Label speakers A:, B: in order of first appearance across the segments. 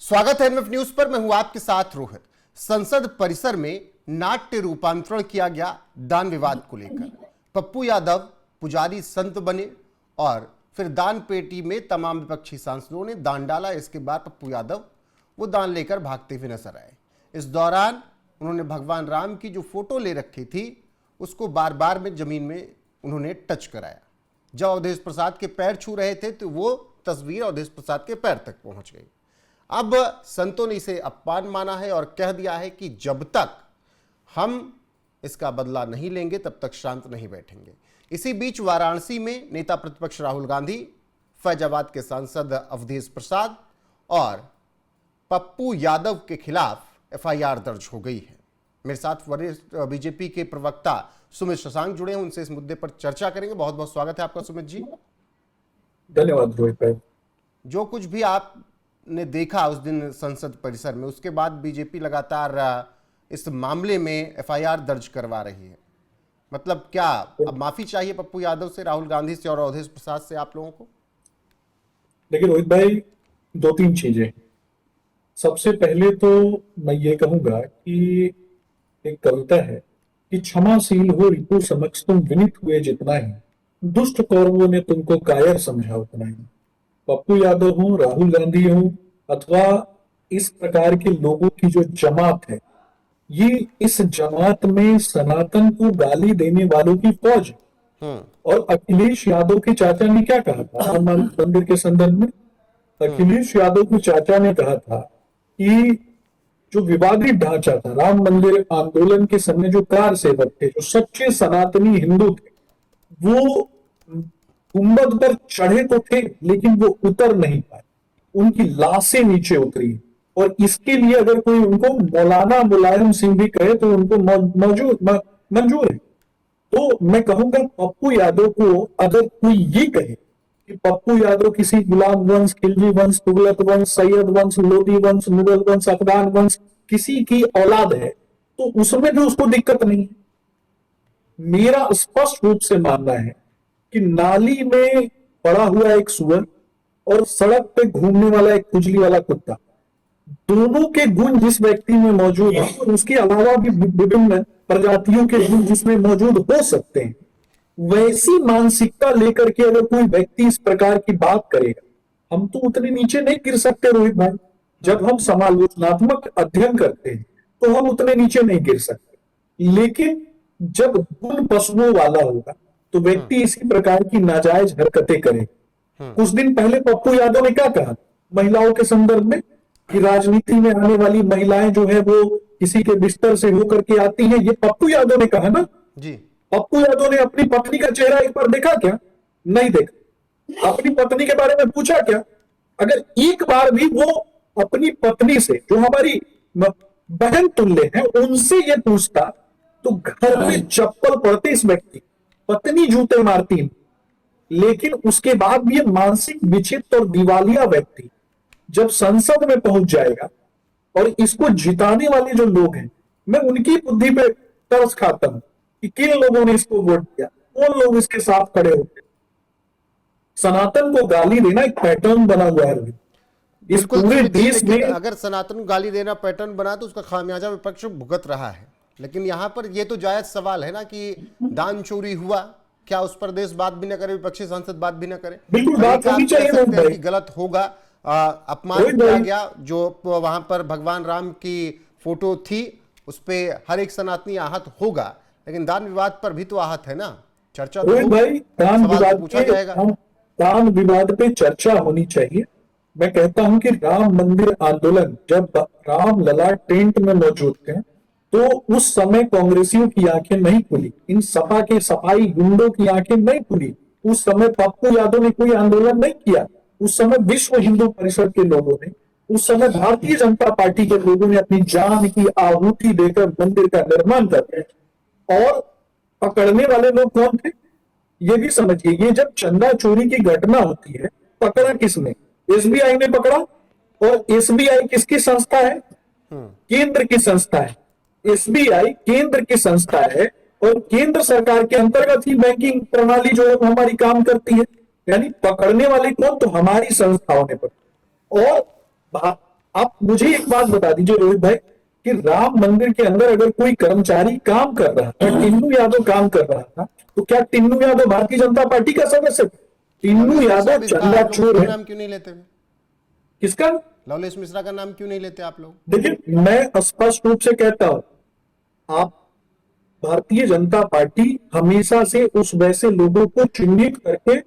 A: स्वागत है MF news पर। मैं हूं आपके साथ रोहित। संसद परिसर में नाट्य रूपांतरण किया गया दान विवाद को लेकर। पप्पू यादव पुजारी संत बने और फिर दान पेटी में तमाम विपक्षी सांसदों ने दान डाला। इसके बाद पप्पू यादव वो दान लेकर भागते हुए नजर आए। इस दौरान उन्होंने भगवान राम की जो फोटो ले रखी थी उसको बार बार में जमीन में उन्होंने टच कराया। जब अवधेश प्रसाद के पैर छू रहे थे तो वो तस्वीर अवधेश प्रसाद के पैर तक पहुंच गई। अब संतों ने इसे अपमान माना है और कह दिया है कि जब तक हम इसका बदला नहीं लेंगे तब तक शांत नहीं बैठेंगे। इसी बीच वाराणसी में नेता प्रतिपक्ष राहुल गांधी, फैजाबाद के सांसद अवधेश प्रसाद और पप्पू यादव के खिलाफ एफआईआर दर्ज हो गई है। मेरे साथ वरिष्ठ बीजेपी के प्रवक्ता सुमित शशांक जुड़े हैं, उनसे इस मुद्दे पर चर्चा करेंगे। बहुत बहुत स्वागत है आपका सुमित जी।
B: धन्यवाद रोहित भाई।
A: जो कुछ भी आपने देखा उस दिन संसद परिसर में, उसके बाद बीजेपी लगातार इस मामले में एफआईआर दर्ज करवा रही है। मतलब क्या अब माफी चाहिए पप्पू यादव से, राहुल गांधी से और अवधेश प्रसाद से आप लोगों को?
B: देखिए रोहित भाई, दो तीन चीजें। सबसे पहले तो मैं ये कहूंगा कि एक कविता है कि क्षमाशील हो रिपु समक्ष तुम विनीत हुए जितना ही, दुष्ट कौरवों ने तुमको कायर समझा उतना ही। पप्पू यादव हो, राहुल गांधी हो, अथवा इस प्रकार के लोगों की जो जमात है, ये इस जमात में सनातन को गाली देने वालों की फौज है। और अखिलेश यादव के चाचा ने क्या कहा था राम मंदिर के संदर्भ में? अखिलेश यादव के चाचा ने कहा था कि जो विवादित ढांचा था राम मंदिर आंदोलन के समय, जो कार सेवक थे, जो सच्चे सनातनी हिंदू थे, वो गुंबद पर चढ़े तो थे लेकिन वो उतर नहीं पाए, उनकी लाशें नीचे उतरी। और इसके लिए अगर कोई उनको मौलाना मुलायम सिंह भी कहे तो उनको मंजूर है। तो मैं कहूंगा पप्पू यादव को अगर कोई ये कहे कि पप्पू यादव किसी गुलाम वंश, खिलजी वंश, तुगलक वंश, सैयद वंश, लोधी वंश, मुगल वंश, अफगान वंश किसी की औलाद है, तो उसमें भी उसको दिक्कत नहीं है। मेरा स्पष्ट रूप से मानना है कि नाली में पड़ा हुआ एक सुअर और सड़क पे घूमने वाला एक खुजली वाला कुत्ता, दोनों के गुण जिस व्यक्ति में मौजूद है और उसके अलावा भी विभिन्न प्रजातियों के गुण जिसमें मौजूद हो सकते हैं, वैसी मानसिकता लेकर के अगर कोई व्यक्ति इस प्रकार की बात करेगा, हम तो उतने नीचे नहीं गिर सकते रोहित भाई। जब हम समालोचनात्मक अध्ययन करते हैं तो हम उतने नीचे नहीं गिर सकते, लेकिन जब गुण पशुओं वाला होगा तो व्यक्ति इसी प्रकार की नाजायज हरकतें करेगा। कुछ दिन पहले पप्पू यादव ने क्या कहा महिलाओं के संदर्भ में कि राजनीति में आने वाली महिलाएं जो है वो किसी के बिस्तर से होकर के आती हैं, ये पप्पू यादव ने कहा ना
A: जी।
B: पप्पू यादव ने अपनी पत्नी का चेहरा एक बार देखा क्या? नहीं देखा। अपनी पत्नी के बारे में पूछा क्या? अगर एक बार भी वो अपनी पत्नी से, जो हमारी बहन तुल्य है, उनसे ये पूछता तो घर में चप्पल पड़ते इस व्यक्ति, पत्नी जूते मारती। लेकिन उसके बाद भी ये मानसिक विक्षिप्त और दिवालिया व्यक्ति जब संसद में पहुंच जाएगा और इसको जिताने वाले जो लोग हैं, मैं उनकी बुद्धि पे तरस खाता हूं कि किन लोगों ने इसको वोट दिया, कौन लोग इसके साथ खड़े होते। सनातन को गाली देना एक पैटर्न बना हुआ है इस पूरे देश में।
A: अगर सनातन को गाली देना पैटर्न बना तो उसका खामियाजा विपक्ष भुगत रहा है। लेकिन यहाँ पर यह तो जायज सवाल है ना कि दान चोरी हुआ, क्या उस पर देश बात भी ना करे, विपक्षी सांसद बात भी ना करे?
B: बिल्कुल बात होनी चाहिए।
A: गलत होगा, अपमान किया गया। जो वहां पर भगवान राम की फोटो थी उस पर हर एक सनातनी आहत होगा, लेकिन दान विवाद पर भी तो आहत है ना। चर्चा तो
B: भाई दान विवाद पे चर्चा होनी चाहिए। मैं कहता हूं कि राम मंदिर आंदोलन जब राम लला टेंट में मौजूद थे तो उस समय कांग्रेसियों की आंखें नहीं खुली, इन सपा के सफाई गुंडों की आंखें नहीं खुली। उस समय पप्पू यादव ने कोई आंदोलन नहीं किया, उस समय विश्व हिंदू परिषद के लोगों ने, उस समय भारतीय जनता पार्टी के लोगों ने अपनी जान की आहुति देकर मंदिर का निर्माण करते। और पकड़ने वाले लोग कौन थे ये भी समझिए। ये जब चंदा चोरी की घटना होती है, पकड़ा किसने? एसबीआई ने पकड़ा। और एसबीआई किसकी संस्था है? केंद्र की संस्था है। एसबीआई केंद्र की संस्था है और केंद्र सरकार के अंतर्गत ही बैंकिंग प्रणाली जो है वो हमारी काम करती है। यानी पकड़ने वाले कौन? तो हमारी संस्थाओं ने पकड़ा। और आप मुझे एक बात बता दीजिए रोहित भाई कि राम मंदिर के अंदर अगर कोई कर्मचारी काम कर रहा था, टिन्नू यादव काम कर रहा था, तो क्या टिन्नू यादव भारतीय जनता पार्टी का सदस्य था? टिन्नू
A: लवलेश मिश्रा
B: यादव
A: भी था,
B: चंदा
A: आप लोग
B: चोर
A: उसका
B: है।
A: नाम क्यों नहीं लेते हैं?
B: किसका?
A: लवलेश मिश्रा का नाम क्यों नहीं लेते आप लोग?
B: देखिए, मैं स्पष्ट रूप से कहता हूं, आप भारतीय जनता पार्टी हमेशा से उस वैसे लोगों को चिन्हित करके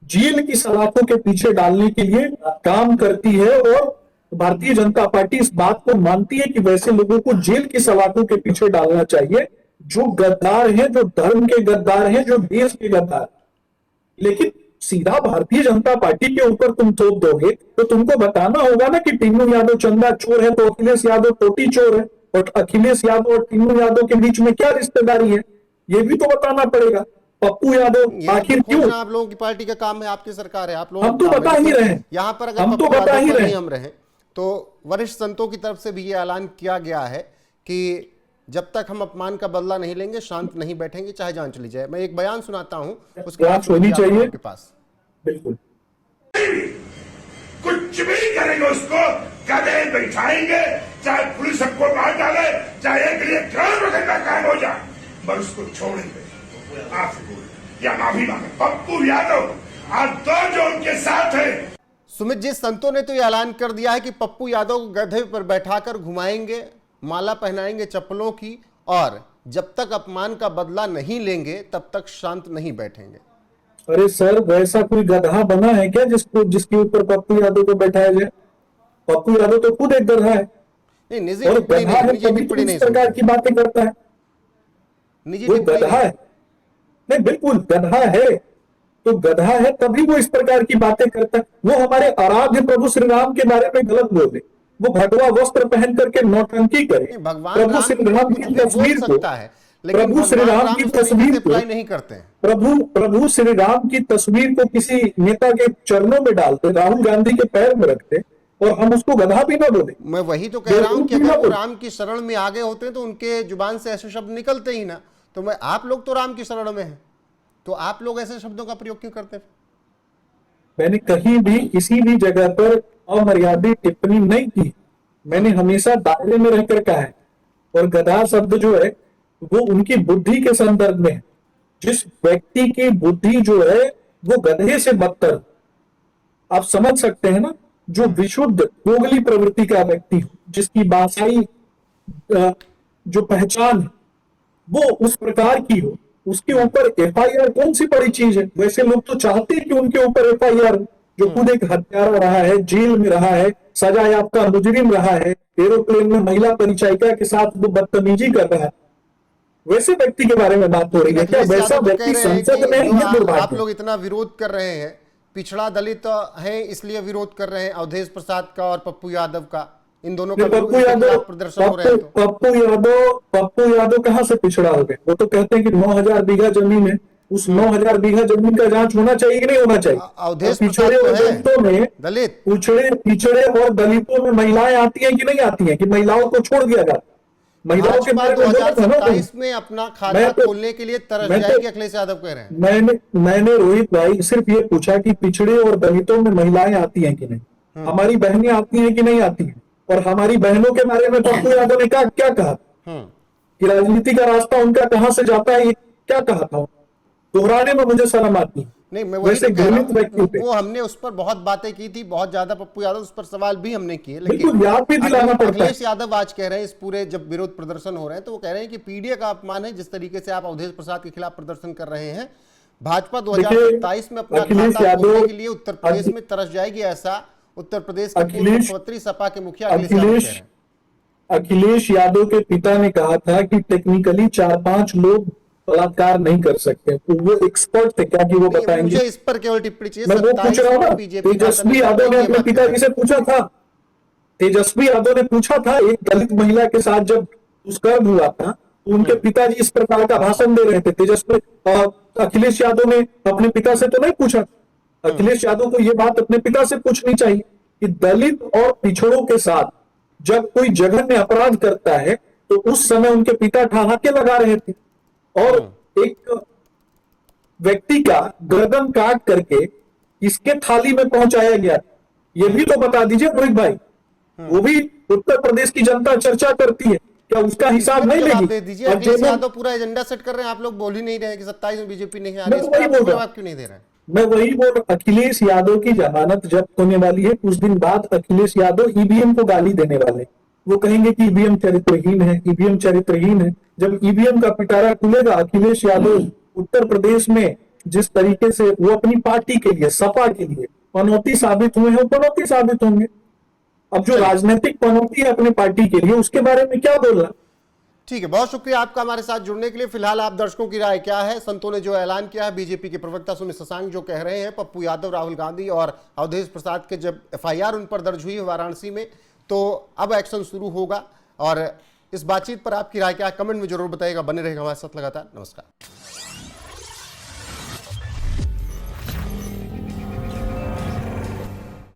B: जेल की सलाखों के पीछे डालने के लिए काम करती है, और भारतीय जनता पार्टी इस बात को मानती है कि वैसे लोगों को जेल की सलाखों के पीछे डालना चाहिए जो गद्दार हैं, जो धर्म के गद्दार हैं, जो देश के गद्दार हैं। लेकिन सीधा भारतीय जनता पार्टी के ऊपर तुम थोप दोगे तो तुमको बताना होगा ना कि टिन्नू यादव चंदा चोर है तो अखिलेश यादव टोटी चोर है, और अखिलेश यादव और टिन्नू यादव के बीच में क्या रिश्तेदारी है, ये भी तो बताना पड़ेगा। पप्पू यादव
A: ये
B: आखिर
A: तो
B: क्यों?
A: खोजना आप लोगों की पार्टी का काम है, आपकी सरकार है, आप लोगों
B: हम
A: का
B: तो
A: काम
B: बता
A: है।
B: ही
A: देखिए,
B: रहे हैं,
A: यहाँ पर अगर
B: हम तो
A: पप्पू
B: बता
A: यादव
B: ही
A: पर
B: रहे
A: ही
B: हैं।
A: हम रहे तो वरिष्ठ संतों की तरफ से भी ये ऐलान किया गया है कि जब तक हम अपमान का बदला नहीं लेंगे शांत नहीं बैठेंगे, चाहे जान चली जाए। मैं एक बयान सुनाता हूं, उसके बाद
B: जांच होनी
A: फिर आता हूं
B: चाहिए।
A: आपके पास।
B: बिल्कुल।
C: कुछ भी करेंगे उसको गधे बैठाएंगे, चाहे पुलिस सबको मार डाले, चाहे एक लिए ग्राम का कायम हो जाए, पर उसको छोड़ेंगे। आप या माफी मांगे पप्पू यादव आज दो जो उनके साथ है।
A: सुमित जी, संतों ने तो ये ऐलान कर दिया है कि पप्पू यादव को गधे पर बैठाकर घुमाएंगे, माला पहनाएंगे चप्पलों की, और जब तक अपमान का बदला नहीं लेंगे तब तक शांत नहीं बैठेंगे।
B: अरे सर, वैसा कोई गधा बना है क्या जिसके ऊपर पप्पू यादव को बैठाया जाए? पप्पू यादव तो खुद एक गधा है,
A: नहीं, निजी
B: और
A: टिप्पणी
B: गधा
A: नहीं,
B: है
A: निजी
B: तभी तो
A: टिप्पणी
B: इस
A: नहीं
B: प्रकार
A: सुनते,
B: की बातें करता है।
A: निजी
B: वो
A: टिप्पणी
B: गधा
A: नहीं।
B: है, नहीं बिल्कुल गधा है, तो गधा है तभी वो इस प्रकार की बातें करता है। वो हमारे आराध्य प्रभु श्री राम के बारे में गलत बोले, वो भगवा वस्त्र पहन करके नौटंकी करे,
A: नहीं, भगवान
B: प्रभु
A: राम
B: श्री राम की
A: भी बोल
B: तस्वीर को,
A: सकता है, लेकिन
B: प्रभु श्री
A: भगवान
B: राम
A: राम
B: की
A: उस तरीके से
B: तस्वीर को,
A: अप्लाई नहीं करते हैं।
B: प्रभु श्री राम की तस्वीर को किसी नेता के चरणों में डालते, राहुल गांधी के पैर में रखते, और हम उसको गधा भी ना बोले,
A: मैं वही तो कह रहा हूं
B: बेवकूफ
A: कि
B: भी
A: अगर
B: ना
A: वो
B: बोले।
A: राम की शरण में आगे होते तो उनके जुबान से ऐसे शब्द निकलते ही ना। तो मैं, आप लोग तो राम की शरण में हैं, तो आप लोग ऐसे शब्दों का प्रयोग क्यों करते हैं?
B: मैंने कहीं भी किसी भी जगह पर अमर्यादित टिप्पणी नहीं की, मैंने हमेशा दायरे में रहकर कहा है। और गधा शब्द जो है वो उनकी बुद्धि के संदर्भ में है। जिस व्यक्ति की बुद्धि जो है वो गधे से बदतर, आप समझ सकते हैं ना, जो विशुद्ध दोगली प्रवृत्ति का व्यक्ति हो, जिसकी भाषाई जो पहचान है, वो उस प्रकार की हो, उसके ऊपर एफआईआर कौन सी बड़ी चीज है? वैसे लोग तो चाहते हैं कि उनके ऊपर एफआईआर हो, जो खुद एक हत्यारा रहा है, जेल में रहा है, सजा याफ्ता मुजरिम रहा है, एरोप्लेन में महिला परिचारिका के साथ वो बदतमीजी कर रहा है, वैसे व्यक्ति के बारे में बात हो रही है क्या?
A: अखिलेश
B: वैसा
A: यादव तो कह
B: व्यक्ति
A: रहे हैं
B: संसद में
A: कि
B: है,
A: जो
B: ये
A: आप
B: दुर्भाग्य।
A: लोग इतना विरोध कर रहे हैं, पिछड़ा दलित है इसलिए विरोध कर रहे हैं अवधेश प्रसाद का और पप्पू यादव का, इन दोनों का
B: पप्पू
A: इनके
B: यादव,
A: खिलाफ प्रदर्शन हो रहे हैं तो
B: पप्पू यादव कहां से पिछड़ा हो गए? वो तो कहते हैं कि 9,000 बीघा जमीन है, उस 9,000 बीघा जमीन का जांच होना चाहिए कि नहीं होना चाहिए?
A: अवधेश
B: पिछड़े
A: प्रसाद तो
B: और
A: है
B: दलितों में,
A: दलित।
B: पिछड़े और दलितों में महिलाएं आती हैं कि नहीं आती हैं, कि महिलाओं को छोड़ दिया जाए? महिलाओं के
A: भाजपा
B: बारे में बोला था ना तुम।
A: 2027 में अपना खाता खोलने के लिए तरस जाएगी, अखिलेश यादव कह रहे हैं।
B: मैंने रोहित भाई सिर्फ ये पूछा कि पिछड़े और दलितों में महिलाएं आती हैं कि नहीं, हमारी बहनें आती हैं कि नहीं आती हैं? और हमारी बहनों के बारे में पप्पू यादव ने क्या कहा कि राजनीति का रास्ता उनका कहां से जाता है, ये क्या कहा था? दोहराने में मुझे शर्म आती है।
A: नहीं, मैं वही
B: वैसे
A: तो कह रहा
B: घृणित व्यक्ति पे
A: हूं, वो हमने उस पर बहुत बातें की थी, बहुत ज्यादा पप्पू यादव उस पर सवाल भी हमने किए,
B: बिल्कुल
A: लेकिन
B: याद भी दिलाना पड़ता है।
A: अखिलेश यादव आज कह रहे हैं, इस पूरे जब विरोध प्रदर्शन हो रहे हैं तो वो कह रहे हैं कि पीडीए का अपमान है जिस तरीके से आप अवधेश प्रसाद के खिलाफ प्रदर्शन कर रहे हैं। भाजपा 2027 में अपना
B: अखिलेश
A: खाता
B: यादव,
A: खोलने के लिए उत्तर प्रदेश में तरस जाएगी, ऐसा उत्तर प्रदेश के पूर्व मुख्यमंत्री सपा के मुखिया अखिलेश यादव कह रहे हैं।
B: अखिलेश यादव के पिता ने कहा था कि टेक्निकली 4-5 लोग बलात्कार नहीं कर सकते, तो वो एक्सपर्ट थे क्या कि वो बताएंगे?
A: मुझे इस पर केवल टिप्पणी चाहिए।
B: मैं वो पूछ रहा हूँ ना। तेजस्वी यादव ने अपने पिताजी से पूछा था, तेजस्वी यादव ने पूछा था, एक दलित महिला के साथ जब दुष्कर्म हुआ था तो उनके पिताजी इस प्रकार का भाषण दे रहे थे। तेजस्वी अखिलेश यादव ने अपने पिता से तो नहीं पूछा। अखिलेश यादव को यह बात अपने पिता से पूछनी चाहिए कि दलित और पिछड़ों के साथ जब कोई जघन्य अपराध करता है तो उस समय उनके पिता ठहाके लगा रहे थे, और एक व्यक्ति का गर्दन काट करके इसके थाली में पहुंचाया गया। ये भी तो बता दीजिए रोहित भाई, वो भी उत्तर प्रदेश की जनता चर्चा करती है, क्या उसका हिसाब नहीं
A: जवाब
B: लेगी?
A: दे दीजिए।
B: और
A: अखिलेश
B: जेएमएम
A: यादव पूरा एजेंडा सेट कर रहे हैं, आप लोग बोल ही नहीं रहे हैं कि 27 में बीजेपी नहीं आ
B: मैं
A: रही। इस
B: तो
A: पर
B: वही
A: आप
B: बोल रहा
A: जवाब
B: हूं।
A: क्यों नहीं दे रहे हैं?
B: मैं वही बोल, अखिलेश यादव की जमानत जब्त होने वाली है, कुछ दिन बाद अखिलेश यादव ईवीएम को गाली देने वाले। वो कहेंगे कि ईवीएम चरित्रहीन है, ईवीएम चरित्रहीन है। जब ईवीएम का पिटारा खुलेगा, अखिलेश यादव उत्तर प्रदेश में जिस तरीके से वो अपनी पार्टी के लिए, सपा के लिए पनौती साबित हुए हैं, वो पनौती साबित होंगे। अब जो
A: चलिए।
B: राजनीतिक पनौती है अपनी पार्टी के लिए, उसके बारे में क्या बोलना?
A: ठीक है, बहुत शुक्रिया आपका हमारे साथ जुड़ने के लिए। फिलहाल आप दर्शकों की राय क्या है? संतों ने जो ऐलान किया है, बीजेपी के प्रवक्ता सुमित शशांक जो कह रहे हैं, पप्पू यादव, राहुल गांधी और अवधेश प्रसाद के जब एफआईआर उन पर दर्ज हुई है वाराणसी में, तो अब एक्शन शुरू होगा। और इस बातचीत पर आपकी राय क्या है? कमेंट में जरूर बताइएगा। बने रहेगा हमारे साथ लगातार। नमस्कार।